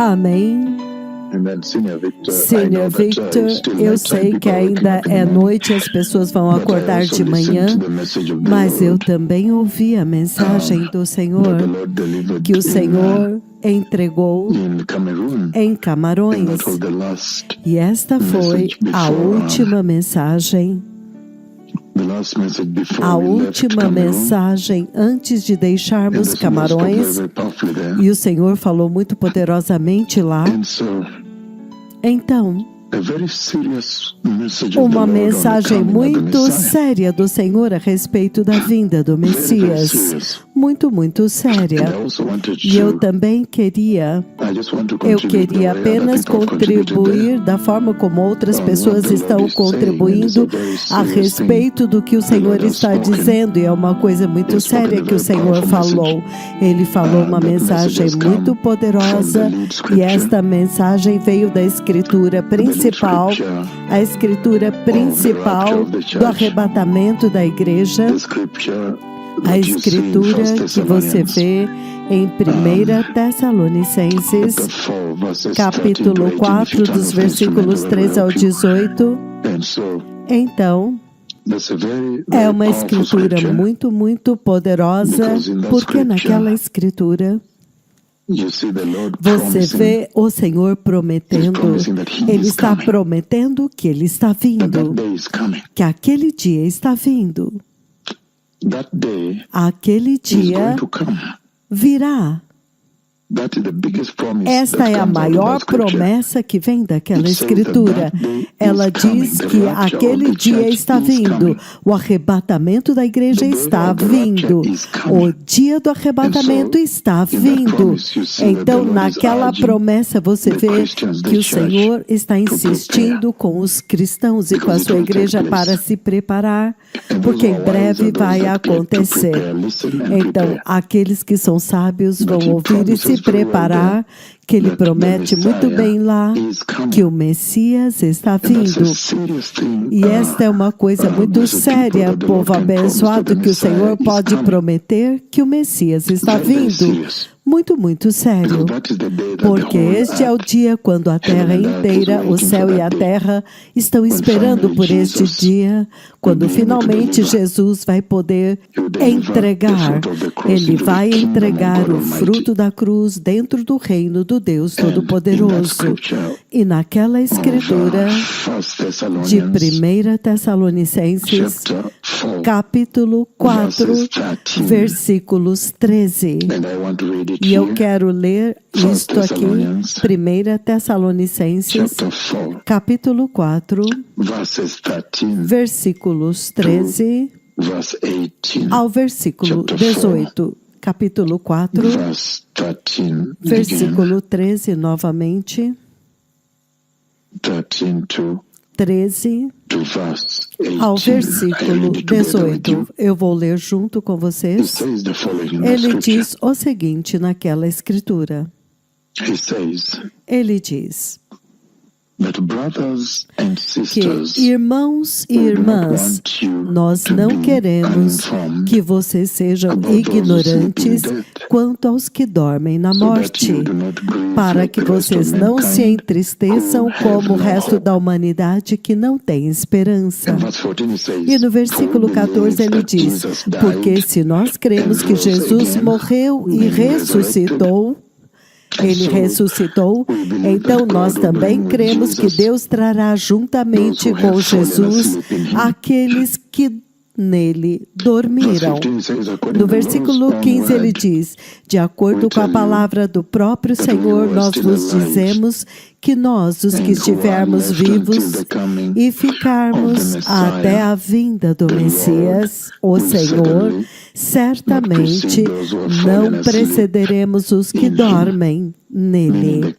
Amém. Senior Victor, eu sei que ainda é noite e as pessoas vão acordar de manhã, mas eu também ouvi a mensagem do Senhor, que o Senhor entregou em Camarões, e esta foi a última mensagem. A última mensagem antes de deixarmos Camarões, e o Senhor falou muito poderosamente lá. Então, uma mensagem muito séria do Senhor a respeito da vinda do Messias. Muito, muito séria. E eu também queria apenas contribuir da forma como outras pessoas estão contribuindo a respeito do que o Senhor está dizendo. E é uma coisa muito séria que o Senhor falou. Ele falou uma mensagem muito poderosa, e esta mensagem veio da Escritura principal, a Escritura principal do arrebatamento da igreja, a Escritura que você vê em 1 Tessalonicenses, capítulo 4, dos versículos 13 ao 18. Então, é uma Escritura muito, muito poderosa, porque naquela Escritura você vê o Senhor prometendo, Ele está prometendo que Ele está vindo, que aquele dia está vindo. Aquele dia virá. Esta é a maior promessa que vem daquela Escritura. Ela diz que aquele dia está vindo. O arrebatamento da igreja está vindo. O dia do arrebatamento está vindo. Então, naquela promessa, você vê que o Senhor está insistindo com os cristãos e com a sua igreja para se preparar, porque em breve vai acontecer. Então, aqueles que são sábios vão ouvir e se preparar, que Ele promete muito bem lá que o Messias está vindo. E esta é uma coisa muito séria, povo abençoado, que o Senhor pode prometer que o Messias está vindo. Muito, muito sério, porque este é o dia quando a terra inteira, o céu e a terra, estão esperando por este dia, quando finalmente Jesus vai poder entregar. Ele vai entregar o fruto da cruz dentro do reino do Deus Todo-Poderoso. E naquela Escritura de 1 Tessalonicenses, capítulo 4, versículos 13. E eu quero ler isto aqui, 1 Tessalonicenses, capítulo 4, versículos 13 ao versículo 18. Capítulo 4, versículo 13 novamente. 13 ao versículo 18. Eu vou ler junto com vocês. Ele diz o seguinte naquela Escritura. Ele diz que, irmãos e irmãs, nós não queremos que vocês sejam ignorantes quanto aos que dormem na morte, para que vocês não se entristeçam como o resto da humanidade que não tem esperança. E no versículo 14 ele diz, porque se nós cremos que Jesus morreu e ressuscitou, Ele ressuscitou, então nós também cremos que Deus trará juntamente com Jesus aqueles que nele dormiram. No versículo 15 ele diz, de acordo com a palavra do próprio Senhor, nós vos dizemos que nós, os que estivermos vivos e ficarmos até a vinda do Messias, o Senhor, certamente não precederemos os que dormem nele,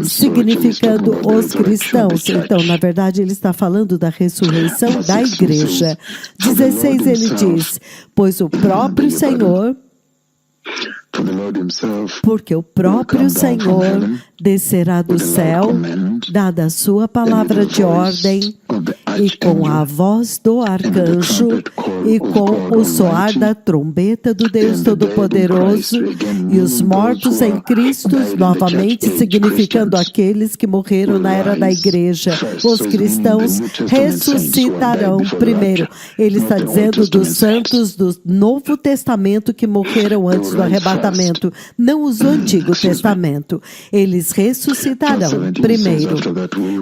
significando os cristãos. Então, na verdade, ele está falando da ressurreição da igreja. 16 ele diz, pois o próprio Senhor, porque o próprio Senhor descerá do céu, dada a sua palavra de ordem, e com a voz do arcanjo, e com o soar da trombeta do Deus Todo-Poderoso, e os mortos em Cristo, novamente significando aqueles que morreram na era da igreja. Os cristãos ressuscitarão primeiro. Ele está dizendo dos santos do Novo Testamento que morreram antes do arrebatamento, não os do Antigo Testamento. Eles ressuscitarão primeiro.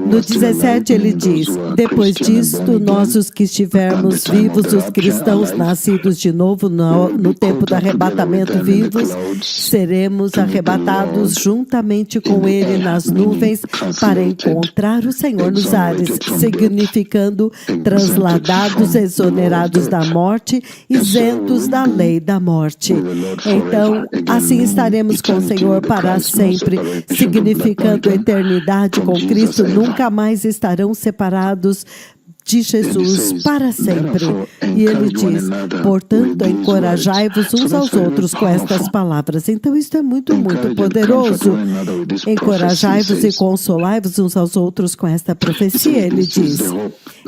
No 17 ele diz: depois disto, nós os que estivermos vivos, os cristãos nascidos de novo no tempo do arrebatamento vivos, seremos arrebatados juntamente com ele nas nuvens para encontrar o Senhor nos ares, significando transladados, exonerados da morte, isentos da lei da morte. Então, assim estaremos com o Senhor para sempre, significando eternidade com Cristo, nunca mais estarão separados de Jesus para sempre. E ele diz: portanto, encorajai-vos uns aos outros com estas palavras. Então, isso é muito, muito poderoso. Encorajai-vos e consolai-vos uns aos outros com esta profecia, ele diz.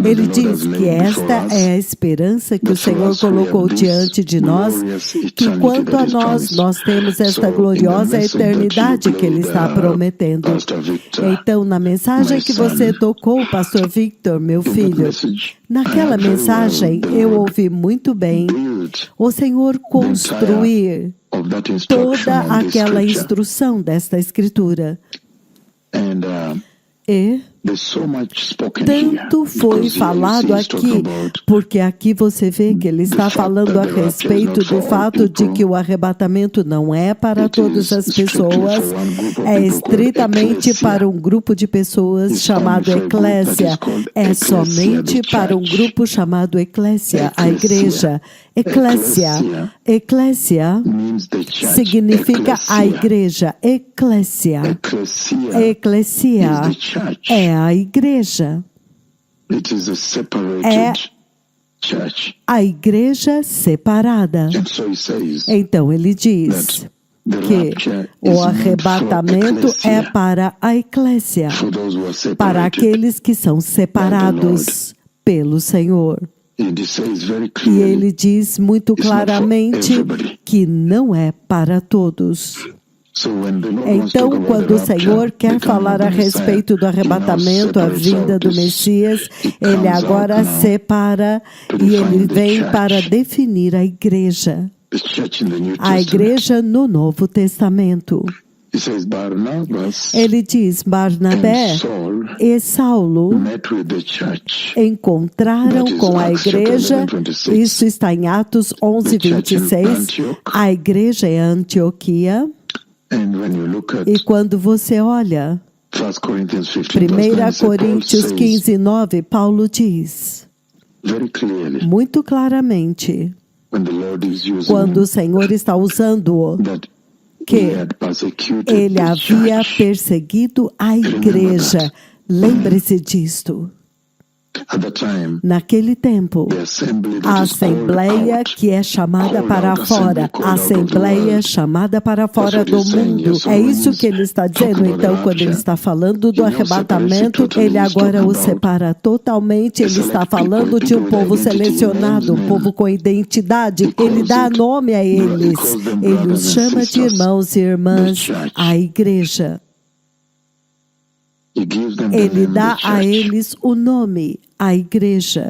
Ele diz que esta é a esperança que o Senhor colocou diante de nós, que quanto a nós temos esta gloriosa eternidade que ele está prometendo. Então, na mensagem que você tocou, Pastor Victor, meu filho, naquela mensagem eu ouvi muito bem o Senhor construir toda aquela instrução desta Escritura. E tanto foi falado aqui, porque aqui você vê que ele está falando a respeito do fato de que o arrebatamento não é para todas as pessoas, é estritamente para um grupo de pessoas chamado eclésia, é somente para um grupo chamado eclésia, a igreja. Eclésia significa a igreja. Eclésia é a igreja. É a igreja separada. Então ele diz que o arrebatamento é para a eclésia, para aqueles que são separados pelo Senhor. E ele diz muito claramente que não é para todos. Então, quando o Senhor quer falar a respeito do arrebatamento, a vinda do Messias, ele agora separa e ele vem para definir a igreja. A igreja no Novo Testamento. Ele diz: Barnabé e Saulo encontraram com a igreja, isso está em Atos 11:26, a igreja é Antioquia. E quando você olha 1 Coríntios 15:9, Paulo diz muito claramente, quando o Senhor está usando-o, que ele havia perseguido a igreja. Lembre-se disto. Naquele tempo, a assembleia que é chamada para fora, a assembleia chamada para fora do mundo, é isso que ele está dizendo. Então, quando ele está falando do arrebatamento, ele agora o separa totalmente. Ele está falando de um povo selecionado, um povo com identidade. Ele dá nome a eles, ele os chama de irmãos e irmãs, a igreja. Ele dá a eles o nome, a igreja.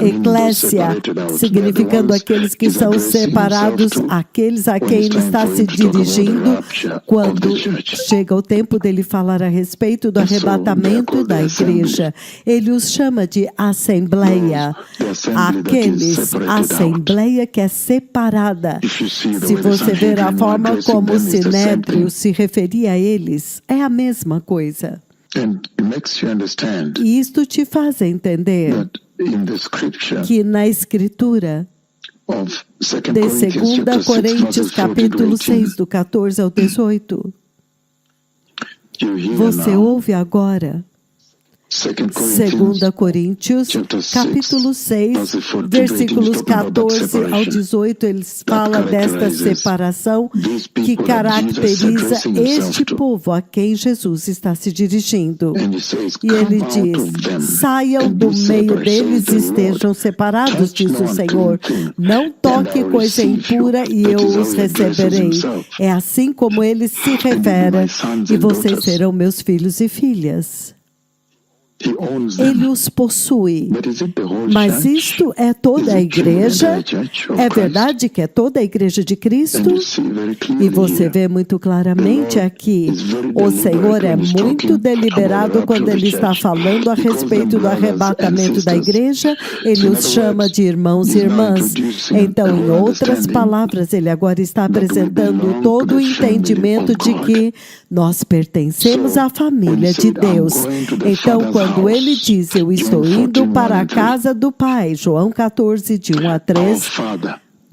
Eclésia, significando aqueles que são separados, aqueles a quem ele está se dirigindo quando chega o tempo dele falar a respeito do arrebatamento da igreja. Ele os chama de assembleia. Aqueles, assembleia que é separada. Se você ver a forma como o Sinédrio se referia a eles, é a mesma coisa. E isto te faz entender que na Escritura de 2 Coríntios, capítulo 6, do 14 ao 18, você ouve agora 2 Coríntios, capítulo 6, versículos 14 ao 18, ele fala desta separação que caracteriza este povo a quem Jesus está se dirigindo. E ele diz: saiam do meio deles e estejam separados, diz o Senhor. Não toque coisa impura e eu os receberei. É assim como ele se revela, e vocês serão meus filhos e filhas. Ele os possui. Mas isto é toda a igreja? É verdade que é toda a igreja de Cristo? E você vê muito claramente aqui, o Senhor é muito deliberado quando ele está falando a respeito do arrebatamento da igreja, ele os chama de irmãos e irmãs. Então, em outras palavras, ele agora está apresentando todo o entendimento de que nós pertencemos à família de Deus. Então, quando ele diz, eu estou indo para a casa do Pai, João 14, de 1 a 3,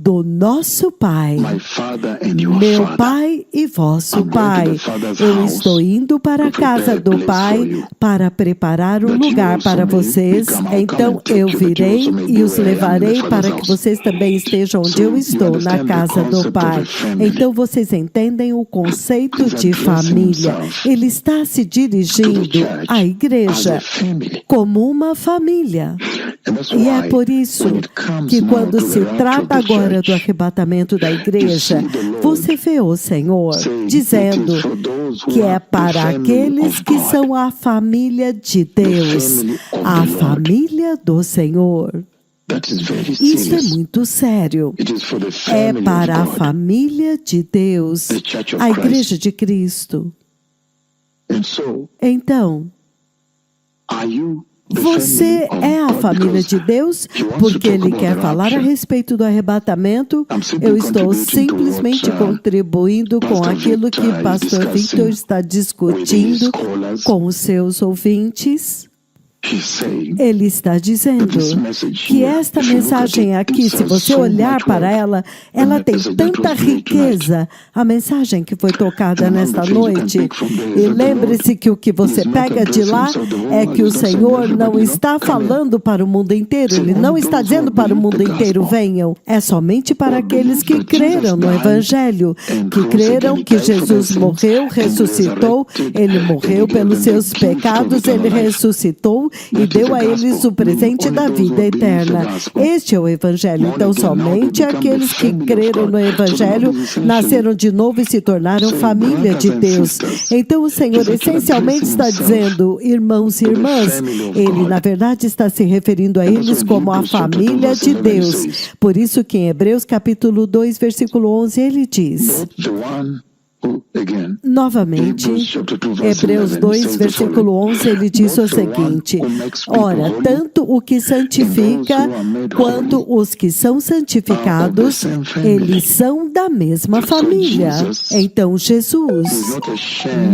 do nosso Pai, meu Pai e vosso Pai. Eu estou indo para a casa do Pai para preparar um lugar para vocês. Então eu virei e os levarei para que vocês também estejam onde eu estou, na casa do Pai. Então vocês entendem o conceito de família. Ele está se dirigindo à igreja como uma família. E é por isso que quando se trata agora do arrebatamento da igreja, você vê o Senhor dizendo que é para aqueles que são a família de Deus, a família do Senhor. Isso é muito sério. É para a família de Deus, a igreja de Cristo. Então, você é a família de Deus, porque Ele quer falar a respeito do arrebatamento. Eu estou simplesmente contribuindo com aquilo que o pastor Victor está discutindo com os seus ouvintes. Ele está dizendo que esta mensagem aqui, se você olhar para ela, ela tem tanta riqueza, a mensagem que foi tocada nesta noite. E lembre-se que o que você pega de lá é que o Senhor não está falando para o mundo inteiro, Ele não está dizendo para o mundo inteiro, venham. É somente para aqueles que creram no Evangelho, que creram que Jesus morreu, ressuscitou, Ele morreu pelos seus pecados, Ele ressuscitou e deu a eles o presente da vida eterna. Este é o Evangelho. Então, somente aqueles que creram no Evangelho nasceram de novo e se tornaram família de Deus. Então, o Senhor essencialmente está dizendo, irmãos e irmãs, Ele, na verdade, está se referindo a eles como a família de Deus. Por isso que em Hebreus capítulo 2, versículo 11, ele diz... Novamente, Hebreus 2, versículo 11, ele diz o seguinte: ora, tanto o que santifica quanto os que são santificados, eles são da mesma família. Então, Jesus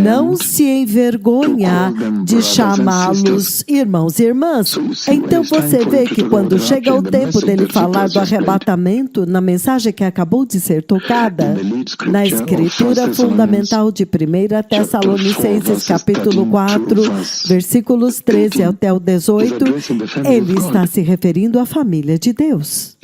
não se envergonha de chamá-los irmãos e irmãs. Então, você vê que quando chega o tempo dele falar do arrebatamento, na mensagem que acabou de ser tocada, na Escritura fundamental de 1 Tessalonicenses capítulo 4, versículos 13 até o 18, ele está se referindo à família de Deus.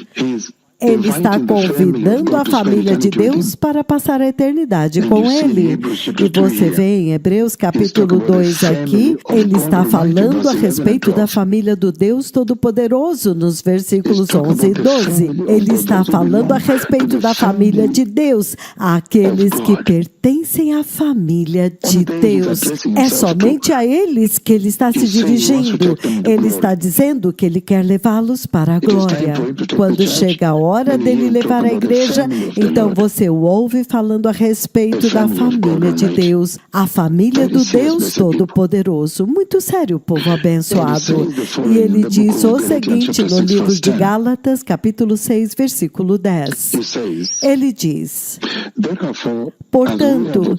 Ele está convidando a família de Deus para passar a eternidade com Ele. E você vê em Hebreus capítulo 2 aqui, ele está falando a respeito da família do Deus Todo-Poderoso, nos versículos 11 e 12. Ele está falando a respeito da família de Deus, aqueles que pertencem à família de Deus. É somente a eles que ele está se dirigindo. Ele está dizendo que ele quer levá-los para a glória. Quando chega a hora dele levar a igreja, então você o ouve falando a respeito da família de Deus, a família do Deus Todo-Poderoso. Muito sério, povo abençoado. E ele diz o seguinte no livro de Gálatas, capítulo 6, versículo 10. Ele diz: portanto,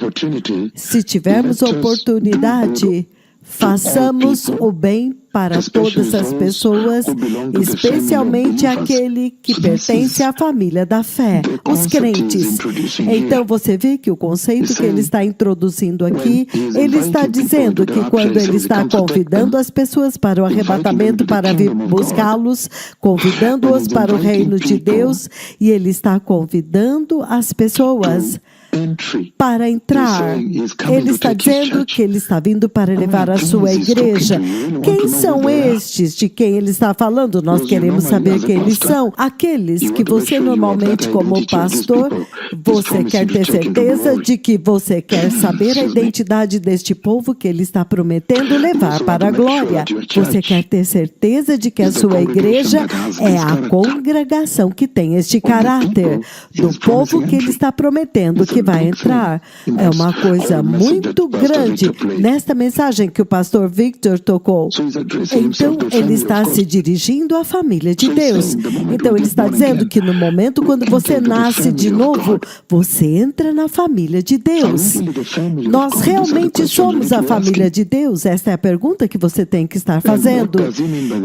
se tivermos oportunidade, façamos o bem para todas as pessoas, especialmente aquele que pertence à família da fé, os crentes. Então você vê que o conceito que ele está introduzindo aqui, ele está dizendo que quando ele está convidando as pessoas para o arrebatamento, para vir buscá-los, convidando-os para o reino de Deus, e ele está convidando as pessoas para entrar. Ele está dizendo que ele está vindo para levar a sua igreja. Quem são estes de quem ele está falando? Nós queremos saber quem eles são. Aqueles que você normalmente, como pastor, você quer ter certeza de que você quer saber a identidade deste povo que ele está prometendo levar para a glória. Você quer ter certeza de que a sua igreja é a congregação que tem este caráter do povo que ele está prometendo que vai entrar. É uma coisa muito grande nesta mensagem que o pastor Victor tocou. Então, ele está se dirigindo à família de Deus. Então, ele está dizendo que no momento quando você nasce de novo, você entra na família de Deus. Nós realmente somos a família de Deus? Esta é a pergunta que você tem que estar fazendo.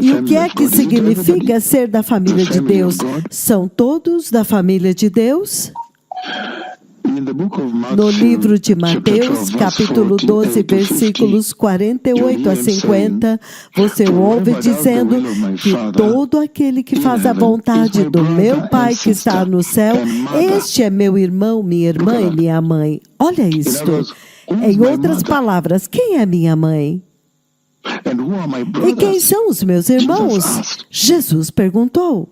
E o que é que significa ser da família de Deus? São todos da família de Deus? No livro de Mateus, capítulo 12, versículos 48 a 50, você ouve dizendo que todo aquele que faz a vontade do meu Pai que está no céu, este é meu irmão, minha irmã e minha mãe. Olha isto. Em outras palavras, quem é minha mãe? E quem são os meus irmãos? Jesus perguntou.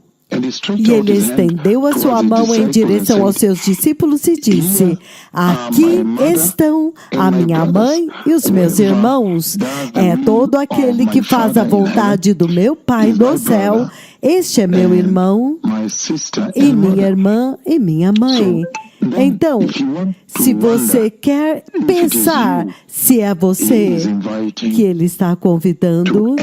E ele estendeu a sua mão em direção aos seus discípulos e disse: aqui estão a minha mãe e os meus irmãos. É todo aquele que faz a vontade do meu Pai no céu. Este é meu irmão e minha irmã e minha mãe. Então, se você quer pensar se é você que ele está convidando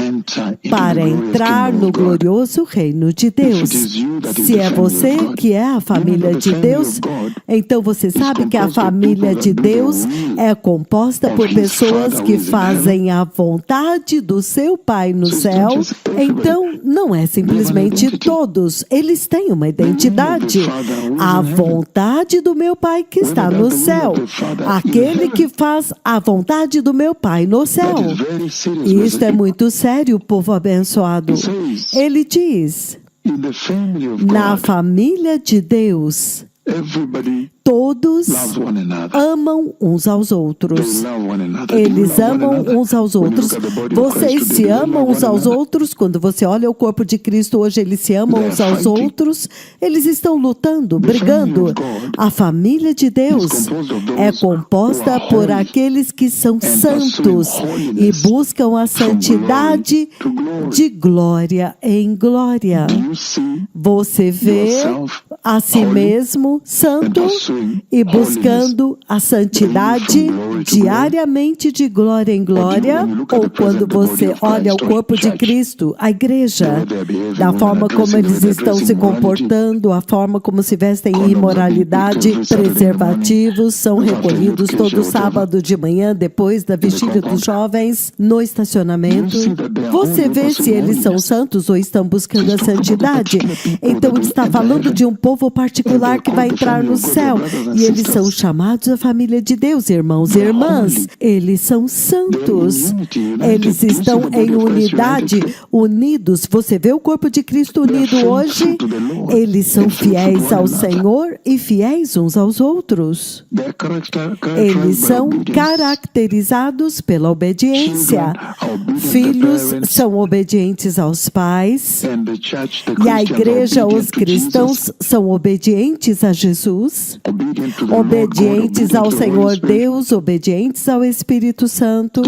para entrar no glorioso reino de Deus, se é você que é a família de Deus, então você sabe que a família de Deus é composta por pessoas que fazem a vontade do seu Pai no céu. Então, não é simplesmente todos, eles têm uma identidade. A vontade do meu Pai que está no céu. Aquele que faz a vontade do meu Pai no céu. E isto é muito sério, povo abençoado. Ele diz, na família de Deus, todos amam uns aos outros. Eles amam uns aos outros. Vocês se amam uns aos outros. Quando você olha o corpo de Cristo hoje, eles se amam uns aos outros. Eles estão lutando, brigando. A família de Deus é composta por aqueles que são santos e buscam a santidade de glória em glória. Você vê a si mesmo santo e buscando a santidade diariamente de glória em glória, ou quando você olha o corpo de Cristo, a igreja, da forma como eles estão se comportando, a forma como se vestem em imoralidade, preservativos, são recolhidos todo sábado de manhã, depois da vigília dos jovens, no estacionamento. Você vê se eles são santos ou estão buscando a santidade. Então ele está falando de um povo particular que vai entrar no céu. E eles são chamados a família de Deus, irmãos e irmãs. Eles são santos. Eles estão em unidade, unidos. Você vê o corpo de Cristo unido hoje? Eles são fiéis ao Senhor e fiéis uns aos outros. Eles são caracterizados pela obediência. Filhos são obedientes aos pais. E a igreja, os cristãos, são obedientes a Jesus, obedientes ao Senhor Deus, obedientes ao Espírito Santo.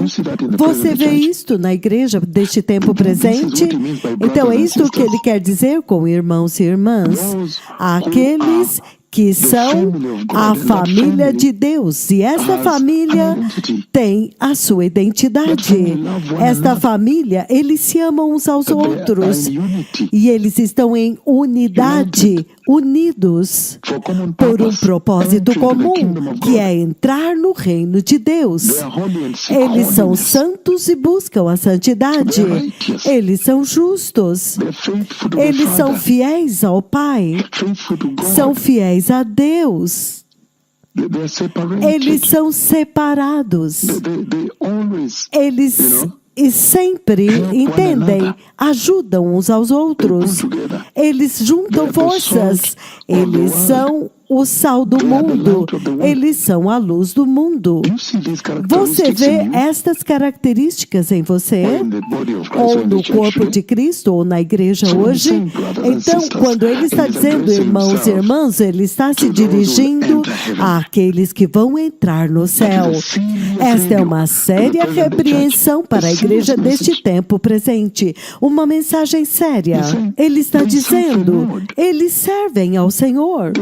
Você vê isto na igreja deste tempo presente? Então é isto que ele quer dizer com irmãos e irmãs. Aqueles que são a família de Deus. E esta família tem a sua identidade. Esta família, eles se amam uns aos outros. E eles estão em unidade. unidos por um propósito comum, que é entrar no reino de Deus. Eles são santos e buscam a santidade. Eles são justos. Eles são fiéis ao Pai. São fiéis a Deus. Eles são separados. Eles sempre entendem, ajudam uns aos outros. Eles juntam forças. Eles são o sal do mundo. Eles são a luz do mundo. Você vê estas características em você? Ou no corpo de Cristo, ou na igreja hoje? Então, quando ele está dizendo irmãos e irmãs, ele está se dirigindo àqueles que vão entrar no céu. Esta é uma séria repreensão para a igreja deste tempo presente. Uma mensagem séria. Ele está dizendo, eles servem ao Senhor.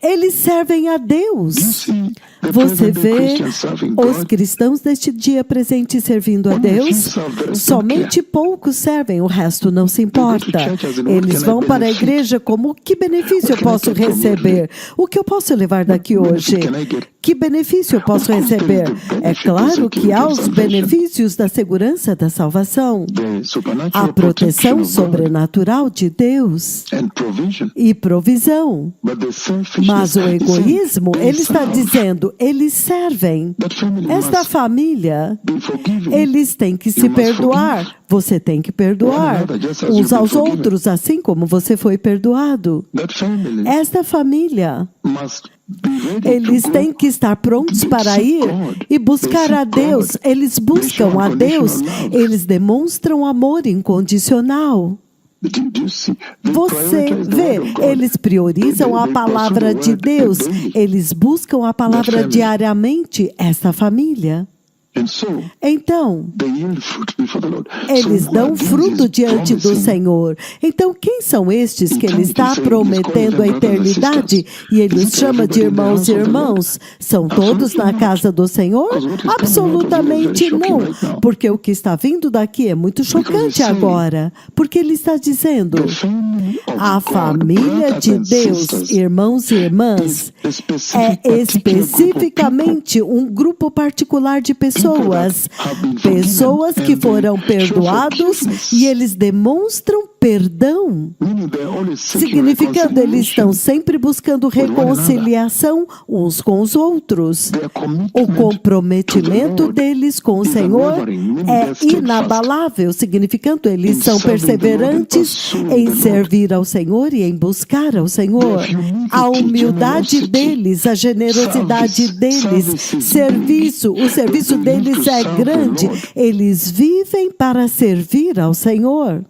Eles servem a Deus. Você vê os cristãos deste dia presente servindo a Deus? Somente poucos servem, o resto não se importa. Eles vão para a igreja como: que benefício eu posso receber? O que eu posso levar daqui hoje? Que benefício eu posso receber? É claro que há os benefícios da segurança da salvação, a proteção sobrenatural de Deus e provisão. Mas o egoísmo, ele está dizendo, eles servem. Esta família, eles têm que se perdoar. Você tem que perdoar uns aos outros, assim como você foi perdoado. Esta família, eles têm que estar prontos para ir e buscar a Deus. Eles buscam a Deus. Eles demonstram amor incondicional. Você vê, eles priorizam a palavra de Deus. Eles buscam a palavra diariamente, essa família. Então, eles dão fruto diante do Senhor. Então, quem são estes que ele está prometendo a eternidade? E ele os chama de irmãos e irmãos. São todos na casa do Senhor? Absolutamente não. Porque o que está vindo daqui é muito chocante agora. Porque ele está dizendo, a família de Deus, irmãos e irmãs, é especificamente um grupo particular de pessoas que foram perdoados e eles demonstram perdão, significando eles estão sempre buscando reconciliação uns com os outros. O comprometimento deles com o Senhor é inabalável, significando eles são perseverantes em servir ao Senhor e em buscar ao Senhor. A humildade deles, a generosidade deles, o serviço deles é grande. Eles vivem para servir ao Senhor.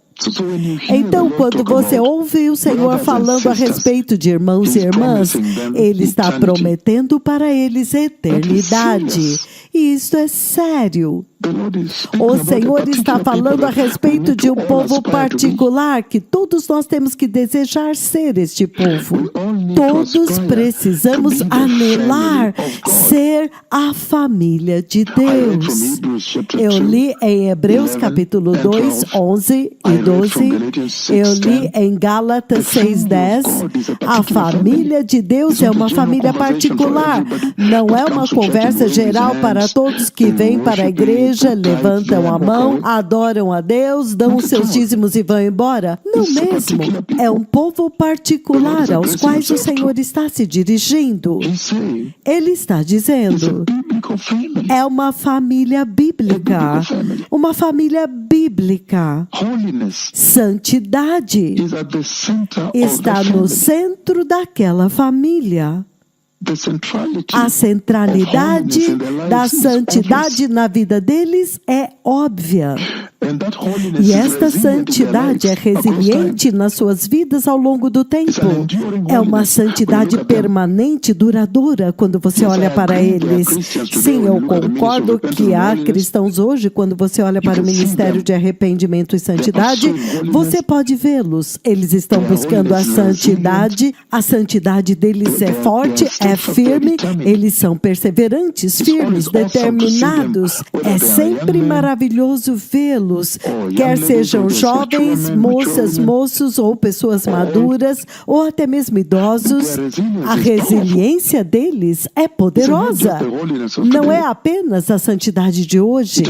Então, quando você ouve o Senhor falando a respeito de irmãos e irmãs, Ele está prometendo para eles eternidade. E isso é sério. O Senhor está falando a respeito de um povo particular que todos nós temos que desejar ser este povo. Todos precisamos anelar ser a família de Deus. Eu li em Hebreus capítulo 2, 11 e 12. Eu li em Gálatas 6, 10. A família de Deus é uma família particular. Não é uma conversa geral para todos que vêm para a igreja, levantam a mão, adoram a Deus, dão os seus dízimos e vão embora. Não mesmo. É um povo particular aos quais o Senhor está se dirigindo. Ele está dizendo, é uma família bíblica. Uma família bíblica. Santidade está no centro daquela família. A centralidade da santidade na vida deles é óbvia. E esta santidade é resiliente nas suas vidas ao longo do tempo. É uma santidade permanente, duradoura, quando você olha para eles. Sim, eu concordo que há cristãos hoje, quando você olha para o ministério de arrependimento e santidade, você pode vê-los. Eles estão buscando a santidade deles é forte, é firme, eles são perseverantes, firmes, determinados. É sempre maravilhoso vê-los. tolos, quer sejam jovens, moças, moços ou pessoas maduras, ou até mesmo idosos. A resiliência deles é poderosa. Não é apenas a santidade de hoje.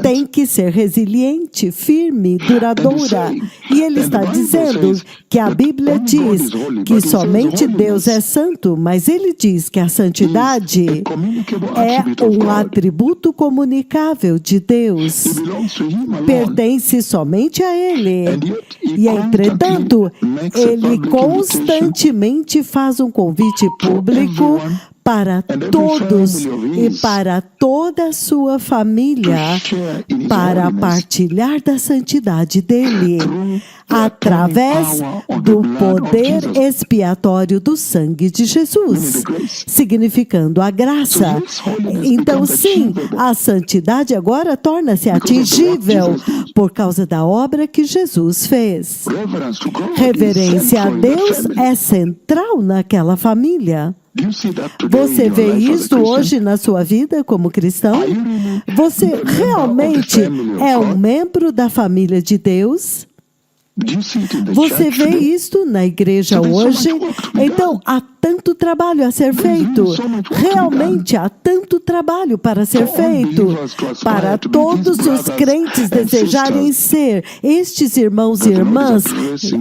Tem que ser resiliente, firme, duradoura. E ele está dizendo que a Bíblia diz que somente Deus é santo, mas ele diz que a santidade é um atributo comunicável de Deus. Pertence somente a Ele. E, entretanto, Ele constantemente faz um convite público para todos e para toda a sua família, para partilhar da santidade dele, através do poder expiatório do sangue de Jesus, significando a graça. Então, sim, a santidade agora torna-se atingível por causa da obra que Jesus fez. Reverência a Deus é central naquela família. Você vê isso hoje na sua vida como cristão? Você realmente é um membro da família de Deus? Você vê isto na igreja hoje? Então, há tanto trabalho a ser feito. Realmente há tanto trabalho para ser feito. Para todos os crentes desejarem ser estes irmãos e irmãs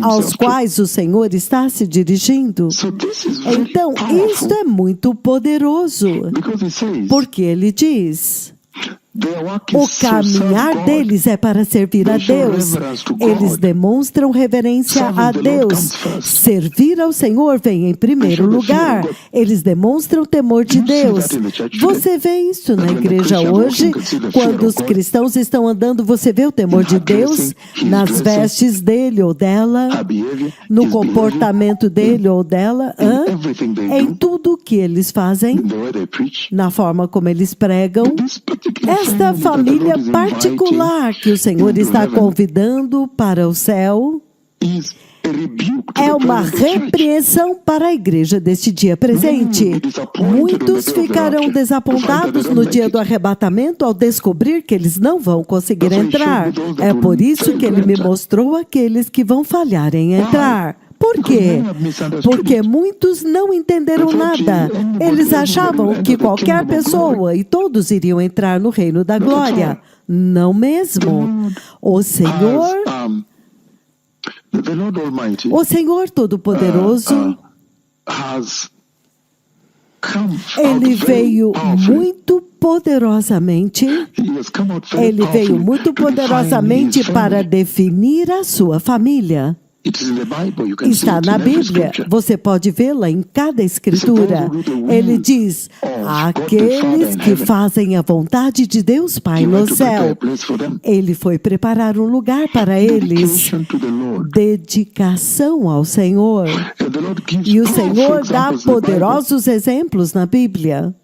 aos quais o Senhor está se dirigindo. Então, isto é muito poderoso. Porque ele diz: o caminhar deles é para servir a Deus. Eles demonstram reverência a Deus. Servir ao Senhor vem em primeiro lugar. Eles demonstram temor de Deus. Você vê isso na igreja hoje? Quando os cristãos estão andando, você vê o temor de Deus nas vestes dele ou dela, no comportamento dele ou dela, em tudo que eles fazem, na forma como eles pregam. Esta família particular que o Senhor está convidando para o céu é uma repreensão para a igreja deste dia presente. Muitos ficarão desapontados no dia do arrebatamento ao descobrir que eles não vão conseguir entrar. É por isso que ele me mostrou aqueles que vão falhar em entrar. Por quê? Porque muitos não entenderam nada. Eles achavam que qualquer pessoa e todos iriam entrar no reino da glória. Não mesmo. O Senhor Todo-Poderoso, ele veio muito poderosamente. Ele veio muito poderosamente para definir a sua família. Está na Bíblia, você pode vê-la em cada escritura. Ele diz: aqueles que fazem a vontade de Deus Pai no céu. Ele foi preparar um lugar para eles. Dedicação ao Senhor. E o Senhor dá poderosos exemplos na Bíblia.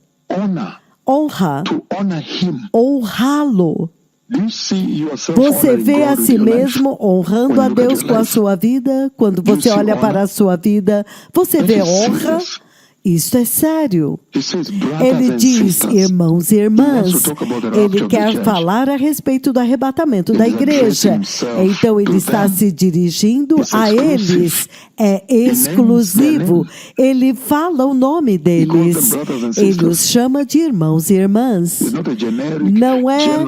Honra, honrá-lo. Você vê a si mesmo honrando a Deus com a sua vida? Quando você olha para a sua vida, você vê honra? Isso é sério. Ele diz, irmãos e irmãs, ele quer falar a respeito do arrebatamento da igreja. Então ele está se dirigindo a eles. É exclusivo. Ele fala o nome deles. Ele os chama de irmãos e irmãs. Não é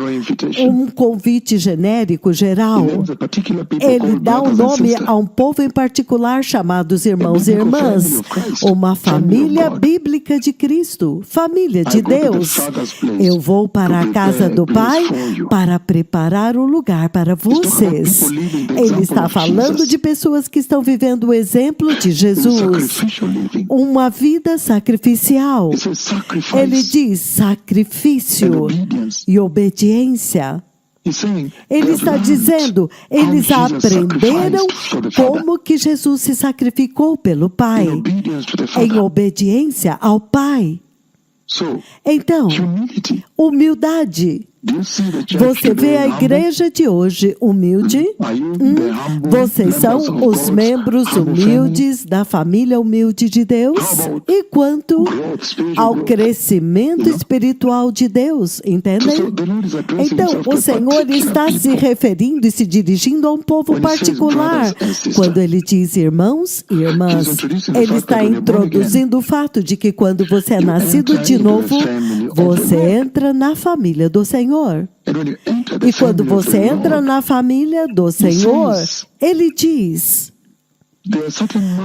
um convite genérico geral. Ele dá um nome a um povo em particular chamados irmãos e irmãs. Uma família bíblica de Cristo, família de Deus. Eu vou para a casa do Pai para preparar um lugar para vocês. Ele está falando de pessoas que estão vivendo o exemplo de Jesus. Uma vida sacrificial. Ele diz sacrifício e obediência. Ele está dizendo, eles aprenderam como que Jesus se sacrificou pelo Pai, em obediência ao Pai. Então, humildade. Você vê a igreja de hoje humilde? Vocês são os membros humildes da família humilde de Deus? E quanto ao crescimento espiritual de Deus, entendem? Então, o Senhor está se referindo e se dirigindo a um povo particular. Quando Ele diz irmãos e irmãs, Ele está introduzindo o fato de que quando você é nascido de novo, você entra na família do Senhor. E quando você entra na família do Senhor, Ele diz: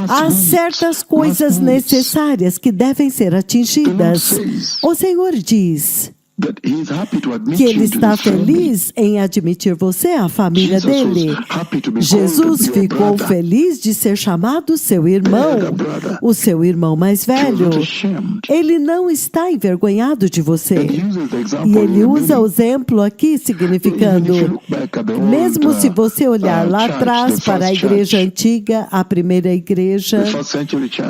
há certas coisas necessárias que devem ser atingidas. O Senhor diz que Ele está feliz em admitir você à família dele. Jesus ficou feliz de ser chamado seu irmão, o seu irmão mais velho. Ele não está envergonhado de você. E Ele usa o exemplo aqui significando, mesmo se você olhar lá atrás para a igreja antiga, a primeira igreja,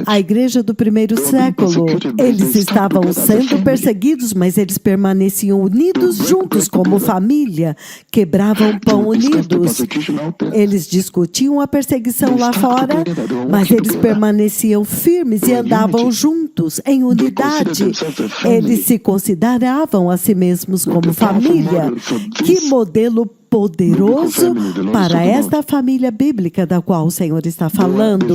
a igreja do primeiro século, eles estavam sendo perseguidos, mas eles permaneciam unidos juntos como família, quebravam pão unidos. Eles discutiam a perseguição lá fora, mas eles permaneciam firmes e andavam juntos, em unidade. Eles se consideravam a si mesmos como família. Que modelo poderoso para esta família bíblica da qual o Senhor está falando.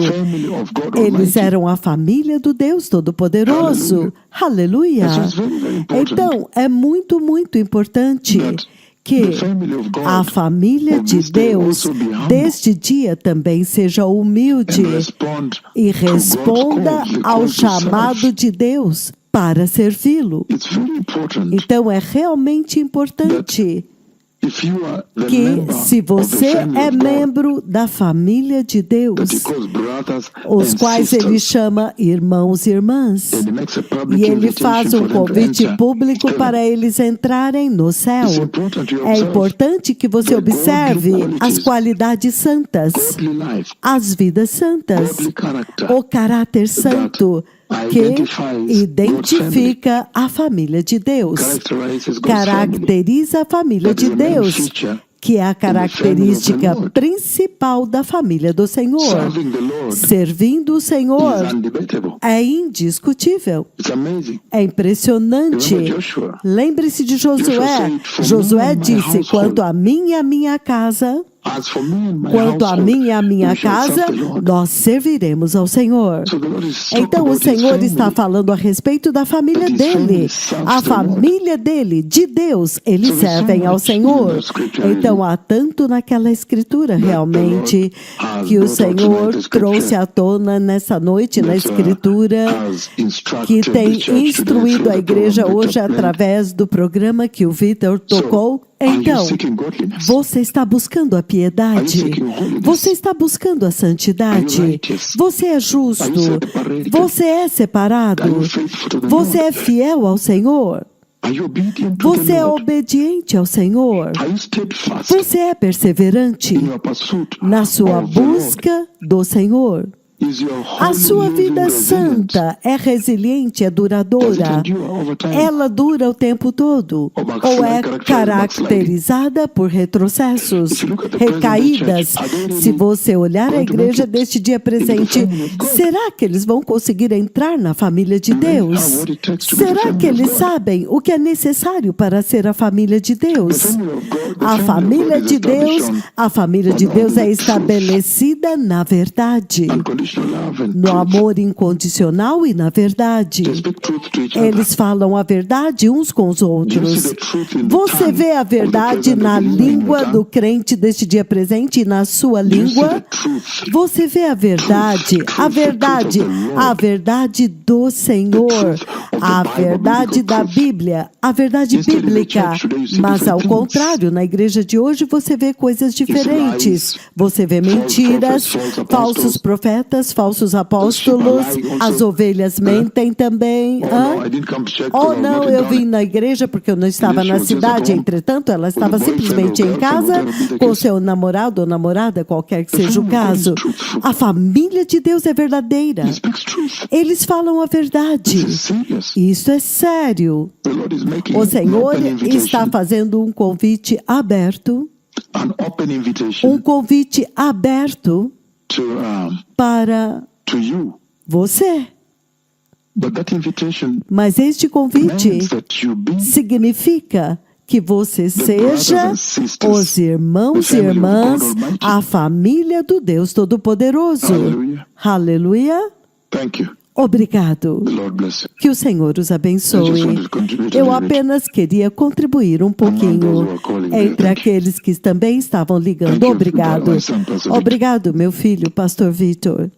Eles eram a família do Deus Todo-Poderoso. Aleluia! Então, é muito, muito importante que a família de Deus, deste dia, também seja humilde e responda ao chamado de Deus para servi-lo. Então, é realmente importante que, se você é membro da família de Deus, os quais Ele chama irmãos e irmãs, e Ele faz um convite público para eles entrarem no céu, é importante que você observe as qualidades santas, as vidas santas, o caráter santo, que identifica a família de Deus, caracteriza a família de Deus, que é a característica principal da família do Senhor. Servindo o Senhor é indiscutível, é impressionante. Lembre-se de Josué. Josué disse: quanto a mim e a minha casa, nós serviremos ao Senhor. Então o Senhor está falando a respeito da família dele. A família dele, de Deus, eles servem ao Senhor. Então há tanto naquela escritura realmente que o Senhor trouxe à tona nessa noite na escritura, que tem instruído a igreja hoje através do programa que o Vitor tocou. Então, você está buscando a piedade? Você está buscando a santidade? Você é justo? Você é separado? Você é fiel ao Senhor? Você é obediente ao Senhor? Você é perseverante na sua busca do Senhor? A sua vida santa é resiliente, é duradoura? Ela dura o tempo todo? Ou é caracterizada por retrocessos, recaídas? Se você olhar a igreja deste dia presente, será que eles vão conseguir entrar na família de Deus? Será que eles sabem o que é necessário para ser a família de Deus? A família de Deus é estabelecida na verdade, no amor incondicional e na verdade. Eles falam a verdade uns com os outros. Você vê a verdade na língua do crente deste dia presente e na sua língua? Você vê a verdade do Senhor, a verdade da Bíblia, a verdade bíblica. Mas ao contrário, na igreja de hoje você vê coisas diferentes. Você vê mentiras, falsos profetas, falsos apóstolos, as ovelhas mentem também. Oh não, eu vim na igreja porque eu não estava na cidade, entretanto ela estava simplesmente em casa com seu namorado ou namorada, qualquer que seja o caso. A família de Deus é verdadeira. Eles falam a verdade. Isso é sério. O Senhor está fazendo um convite aberto, um convite aberto para você. Mas este convite significa que você seja os irmãos e irmãs, a família do Deus Todo-Poderoso. Aleluia. Obrigado. Que o Senhor os abençoe. Eu apenas queria contribuir um pouquinho entre aqueles que também estavam ligando. Obrigado. Obrigado, meu filho, Pastor Vitor.